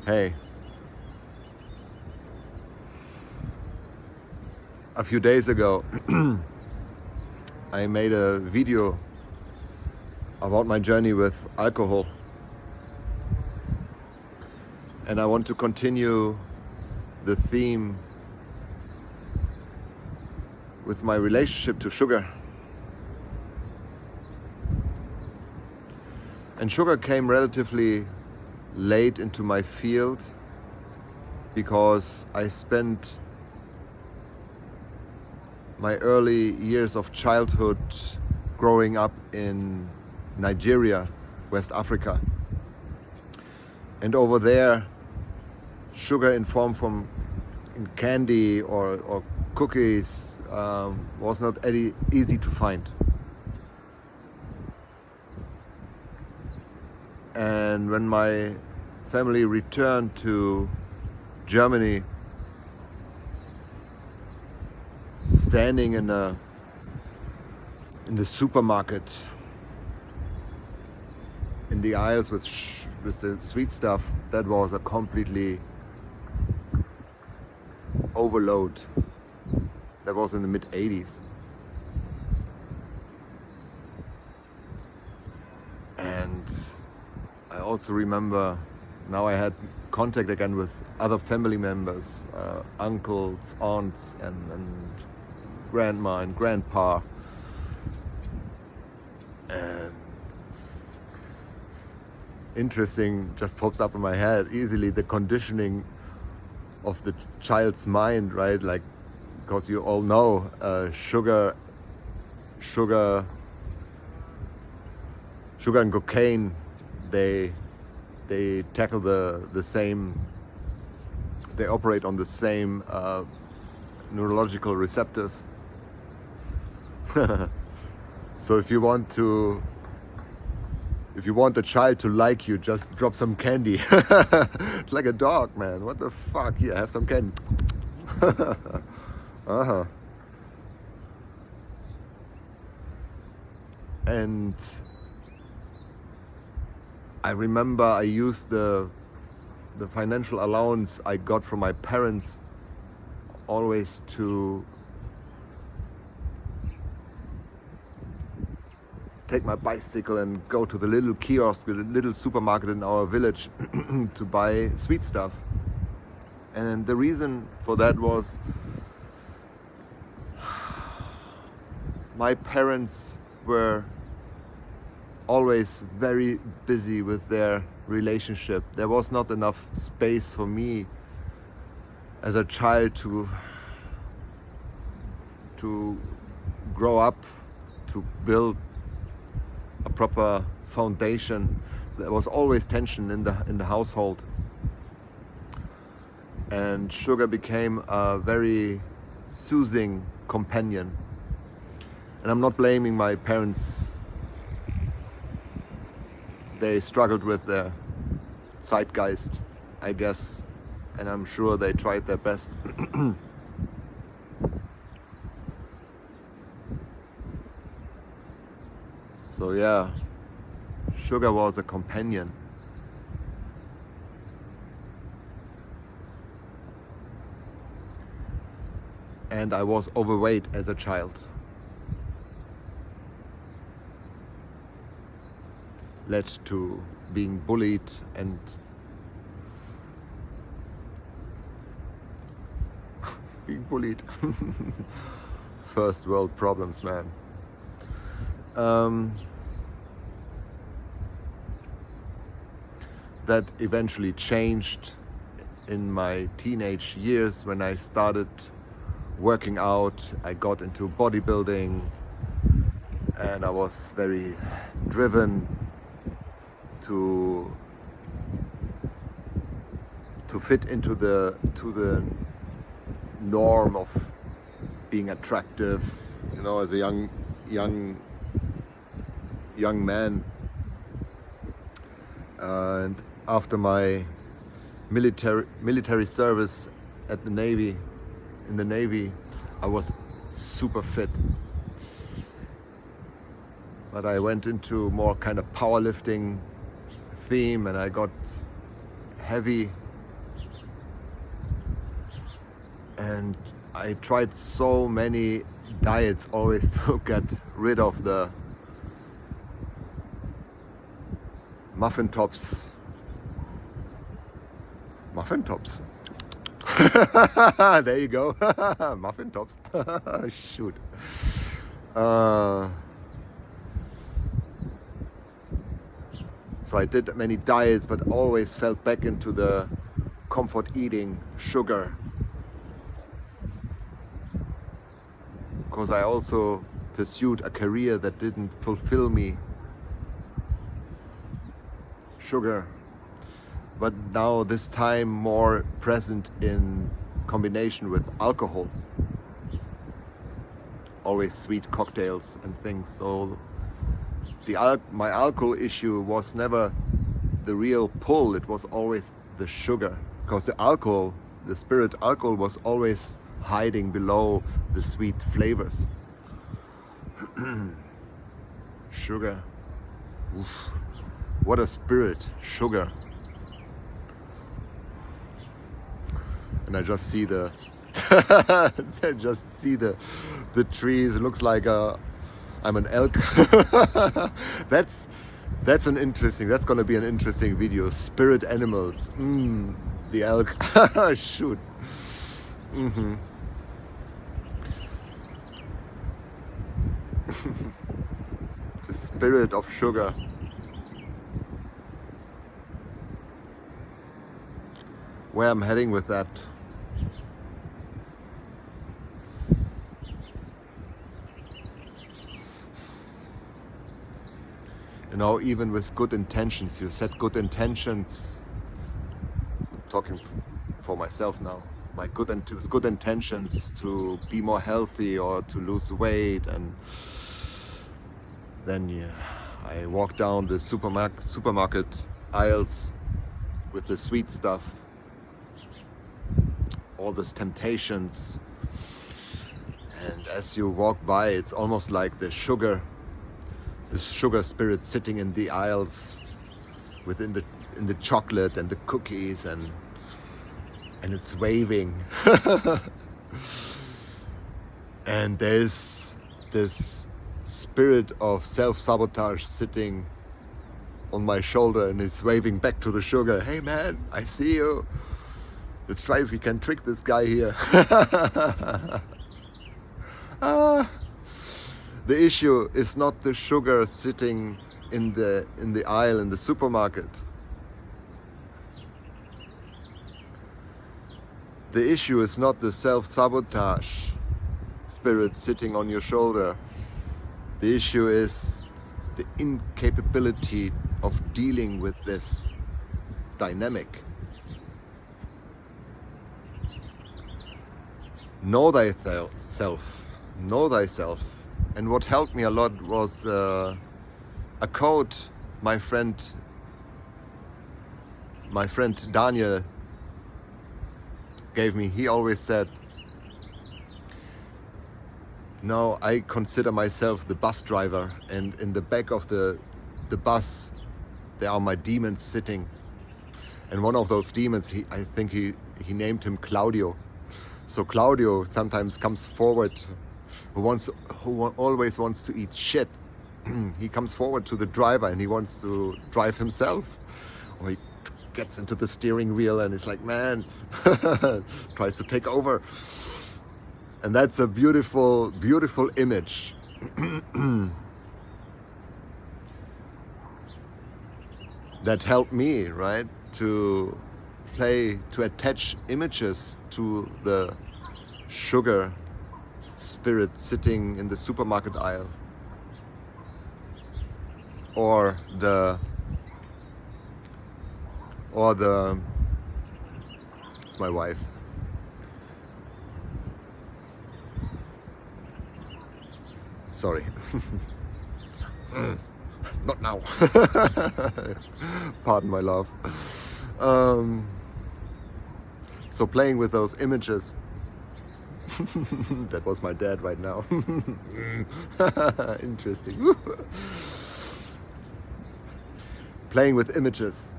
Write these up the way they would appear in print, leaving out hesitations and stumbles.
Hey, a few days ago I made a video about my journey with alcohol, and I want to continue the theme with my relationship to sugar. And sugar came relatively late into my field because I spent my early years of childhood growing up in Nigeria, West Africa. And over there, sugar in form from in candy or cookies was not easy to find. And when my family returned to Germany, standing in the supermarket, in the aisles with the sweet stuff, that was a completely overload. That was in the mid-80s. And I also remember now I had contact again with other family members, uncles, aunts, and grandma and grandpa. And interesting, just pops up in my head easily, the conditioning of the child's mind, right? Like, because you all know sugar and cocaine, they tackle the same, they operate on the same neurological receptors. So if you want the child to like you, just drop some candy. It's like a dog, man. What the fuck? Here, have some candy. Uh-huh. And I remember I used the financial allowance I got from my parents always to take my bicycle and go to the little kiosk, the little supermarket in our village to buy sweet stuff. And the reason for that was my parents were always very busy with their relationship. There was not enough space for me as a child to grow up, to build a proper foundation. So there was always tension in the household, and sugar became a very soothing companion. And I'm not blaming my parents. They struggled with their zeitgeist, I guess, and I'm sure they tried their best. So yeah, sugar was a companion. And I was overweight as a child. Led to being bullied and being bullied. First world problems, man. That eventually changed in my teenage years when I started working out. I got into bodybuilding and I was very driven to fit into the norm of being attractive, you know, as a young man. And after my military service at the Navy, I was super fit. But I went into more kind of powerlifting theme, and I got heavy And I tried so many diets always to get rid of the muffin tops. Muffin tops. There you go. Muffin tops. Shoot. So I did many diets, but always fell back into the comfort eating, sugar. Because I also pursued a career that didn't fulfill me. Sugar. But now this time more present in combination with alcohol. Always sweet cocktails and things. So my alcohol issue was never the real pull, it was always the sugar. Because the alcohol, the spirit alcohol, was always hiding below the sweet flavors. Sugar. Oof. What a spirit, sugar. And I just see the the trees. It looks like I'm an elk. That's gonna be an interesting video. Spirit animals. The elk. Shoot. The spirit of sugar. Where I'm heading with that. You know, even with good intentions, you set good intentions. I'm talking for myself now. With good intentions to be more healthy or to lose weight, and then I walk down the supermarket aisles with the sweet stuff, all these temptations, and as you walk by, it's almost like the sugar spirit sitting in the aisles, within the chocolate and the cookies, and it's waving. And there's this spirit of self-sabotage sitting on my shoulder, and it's waving back to the sugar. Hey man, I see you. Let's try if we can trick this guy here. The issue is not the sugar sitting in the aisle in the supermarket. The issue is not the self-sabotage spirit sitting on your shoulder. The issue is the incapability of dealing with this dynamic. Know thyself. Know thyself. And what helped me a lot was a quote my friend Daniel gave me. He always said, "No, I consider myself the bus driver, and in the back of the bus there are my demons sitting." And one of those demons, I think he named him Claudio. So Claudio sometimes comes forward, who always wants to eat shit. He comes forward to the driver and he wants to drive himself. Or he gets into the steering wheel and it's like, man, tries to take over. And that's a beautiful, beautiful image. That helped me, right? To attach images to the sugar spirit sitting in the supermarket aisle, or it's my wife. Sorry. Not now. Pardon my love. So playing with those images. That was my dad right now. Interesting. Playing with images.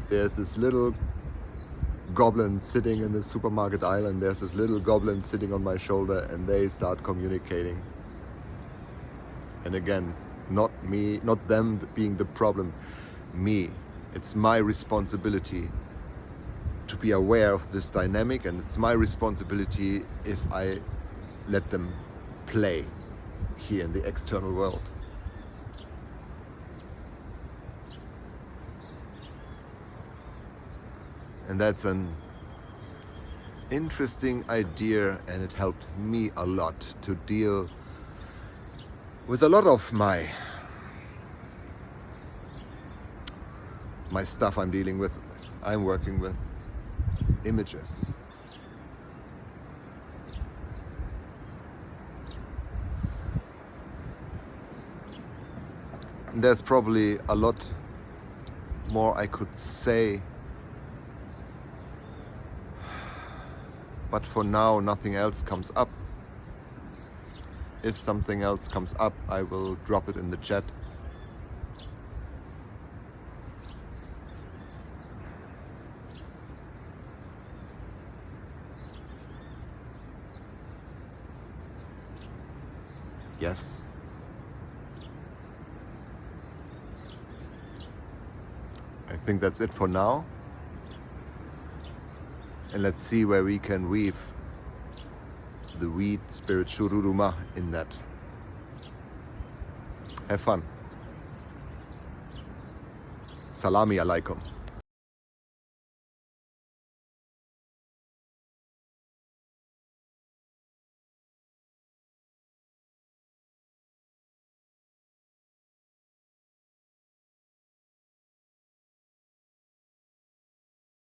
there's this little goblin sitting in the supermarket aisle, and there's this little goblin sitting on my shoulder, and they start communicating. And again, not me, not them being the problem, me. It's my responsibility to be aware of this dynamic, and it's my responsibility if I let them play here in the external world. And that's an interesting idea, and it helped me a lot to deal with a lot of my stuff I'm dealing with. I'm working with images. And there's probably a lot more I could say, but for now nothing else comes up. If something else comes up, I will drop it in the chat. Yes. I think that's it for now. And let's see where we can weave the weed spirit Shururuma in that. Have fun. Salami alaikum.